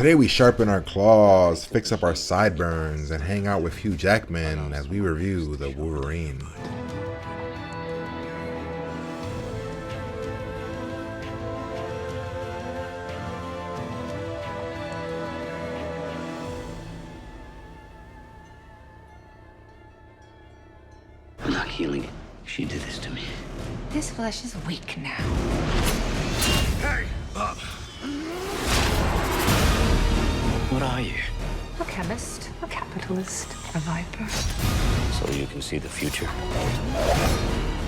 Today we sharpen our claws, fix up our sideburns, and hang out with Hugh Jackman as we review the Wolverine. I'm not healing. She did this to me. This flesh is weak now. Hey, BUB. What are you? A chemist, a capitalist, a viper. So you can see the future.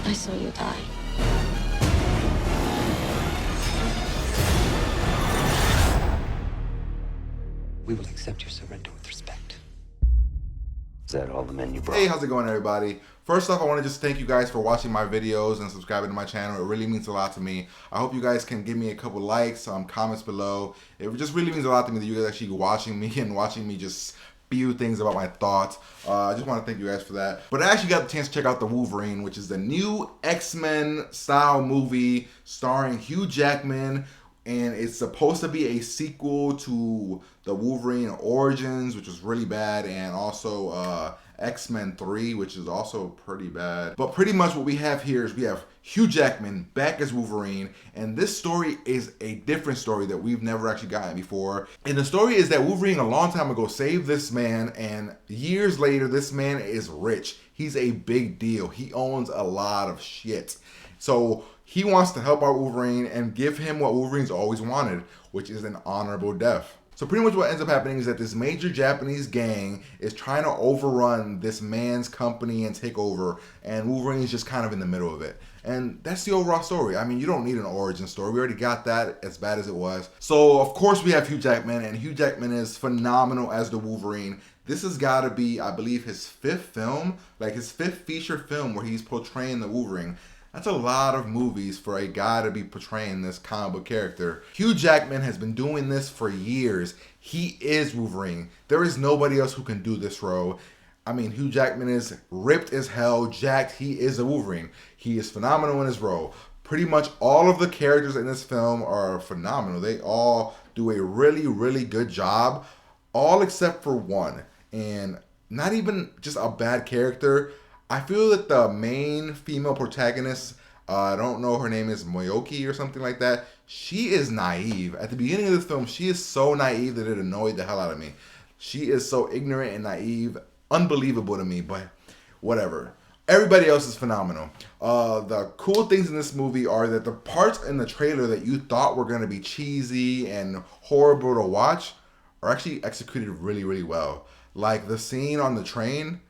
I saw you die. We will accept your surrender with respect. Is that all the men you brought? Hey, how's it going, everybody? First off, I want to just thank you guys for watching my videos and subscribing to my channel. It really means a lot to me. I hope you guys can give me a couple likes, comments below. It just really means a lot to me that you guys actually watching me and watching me just spew things about my thoughts. I just want to thank you guys for that. But I actually got the chance to check out the Wolverine, which is the new X-Men style movie starring Hugh Jackman. And it's supposed to be a sequel to the Wolverine Origins, which was really bad, and also X-Men 3, which is also pretty bad. But pretty much what we have here is we have Hugh Jackman back as Wolverine, and this story is a different story that we've never actually gotten before. And the story is that Wolverine a long time ago saved this man, and years later this man is rich. He's a big deal. He owns a lot of shit. So he wants to help out Wolverine and give him what Wolverine's always wanted, which is an honorable death. So pretty much what ends up happening is that this major Japanese gang is trying to overrun this man's company and take over, and Wolverine's just kind of in the middle of it. And that's the overall story. I mean, you don't need an origin story. We already got that, as bad as it was. So of course we have Hugh Jackman, and Hugh Jackman is phenomenal as the Wolverine. This has got to be, I believe, his fifth film, like his fifth feature film where he's portraying the Wolverine. That's a lot of movies for a guy to be portraying this comic book character. Hugh Jackman has been doing this for years. He is Wolverine. There is nobody else who can do this role. I mean, Hugh Jackman is ripped as hell, jacked. He is a Wolverine. He is phenomenal in his role. Pretty much all of the characters in this film are phenomenal. They all do a really, really good job, all except for one. And not even just a bad character. I feel that the main female protagonist, I don't know, her name is Moyoki or something like that. She is naive. At the beginning of this film, she is so naive that it annoyed the hell out of me. She is so ignorant and naive, unbelievable to me, but whatever. Everybody else is phenomenal. The cool things in this movie are that the parts in the trailer that you thought were going to be cheesy and horrible to watch are actually executed really, really well. Like the scene on the train,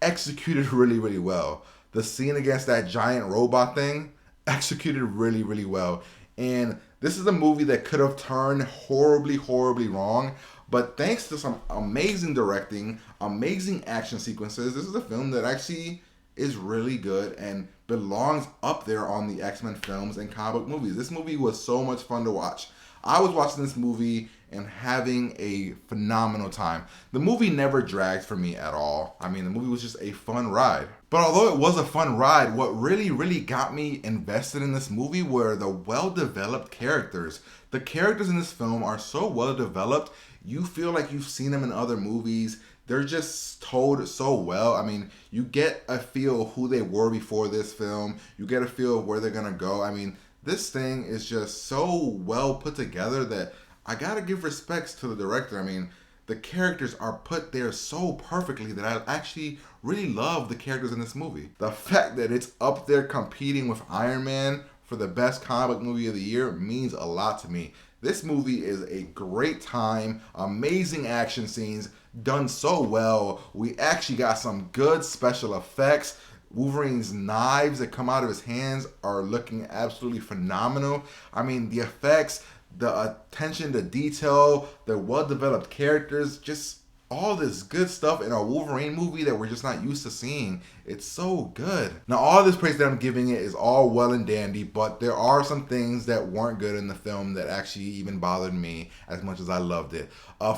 executed really, really well. The scene against that giant robot thing, executed really, really well. And this is a movie that could have turned horribly, horribly wrong. But thanks to some amazing directing, amazing action sequences, this is a film that actually is really good and belongs up there on the X-Men films and comic book movies. This movie was so much fun to watch. I was watching this movie and having a phenomenal time. The movie never dragged for me at all. I mean, the movie was just a fun ride. But although it was a fun ride, what really, really got me invested in this movie were the well-developed characters. The characters in this film are so well-developed, you feel like you've seen them in other movies. They're just told so well. I mean, you get a feel of who they were before this film. You get a feel of where they're gonna go. I mean, this thing is just so well put together that I gotta give respects to the director. I mean, the characters are put there so perfectly that I actually really love the characters in this movie. The fact that it's up there competing with Iron Man for the best comic book movie of the year means a lot to me. This movie is a great time, amazing action scenes, done so well. We actually got some good special effects. Wolverine's knives that come out of his hands are looking absolutely phenomenal. I mean, the effects, the attention to detail, the well-developed characters, just all this good stuff in a Wolverine movie that we're just not used to seeing. It's so good. Now, all this praise that I'm giving it is all well and dandy, but there are some things that weren't good in the film that actually even bothered me as much as I loved it.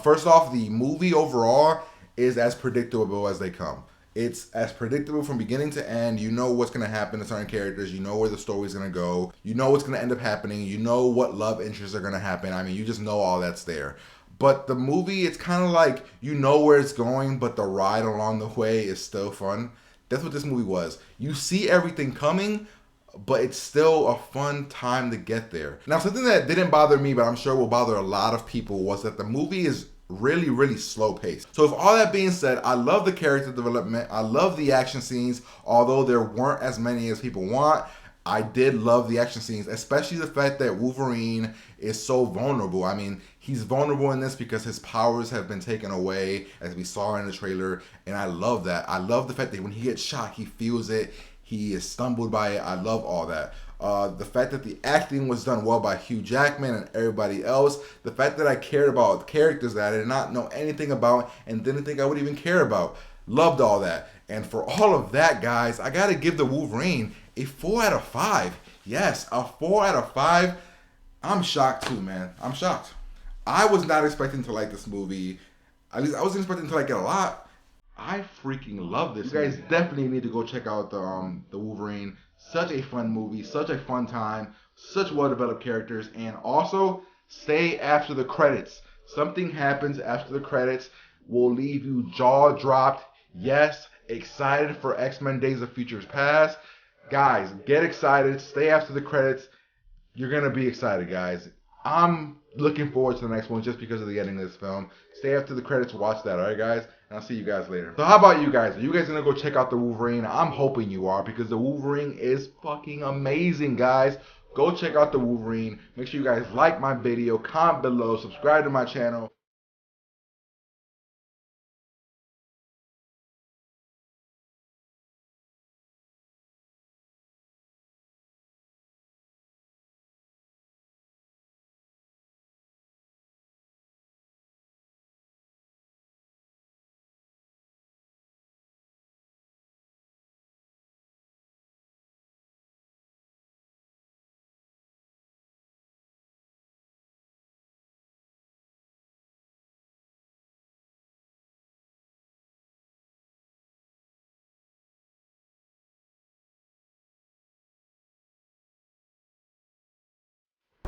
First off, the movie overall is as predictable as they come. It's as predictable from beginning to end. You know what's going to happen to certain characters. You know where the story's going to go. You know what's going to end up happening. You know what love interests are going to happen. I mean, you just know all that's there. But the movie, it's kind of like you know where it's going, but the ride along the way is still fun. That's what this movie was. You see everything coming, but it's still a fun time to get there. Now, something that didn't bother me, but I'm sure will bother a lot of people, was that the movie is really, really slow paced. So with all that being said, I love the character development. I love the action scenes, although there weren't as many as people want. I did love the action scenes, especially the fact that Wolverine is so vulnerable. I mean, he's vulnerable in this because his powers have been taken away, as we saw in the trailer, and I love that. I love the fact that when he gets shot, he feels it. He is stumbled by it. I love all that. The fact that the acting was done well by Hugh Jackman and everybody else. The fact that I cared about characters that I did not know anything about and didn't think I would even care about. Loved all that. And for all of that, guys, I gotta give the Wolverine a 4 out of 5. Yes, a 4 out of 5. I'm shocked too, man. I'm shocked. I was not expecting to like this movie. At least I wasn't expecting to like it a lot. I freaking love this. You guys definitely need to go check out the Wolverine. Such a fun movie, such a fun time, such well-developed characters, and also stay after the credits. Something happens after the credits will leave you jaw-dropped. Yes, excited for X-Men Days of Futures Past. Guys, get excited. Stay after the credits. You're going to be excited, guys. I'm looking forward to the next one just because of the ending of this film. Stay after the credits. Watch that, alright, guys? And I'll see you guys later. So how about you guys? Are you guys going to go check out the Wolverine? I'm hoping you are, because the Wolverine is fucking amazing, guys. Go check out the Wolverine. Make sure you guys like my video, comment below, subscribe to my channel.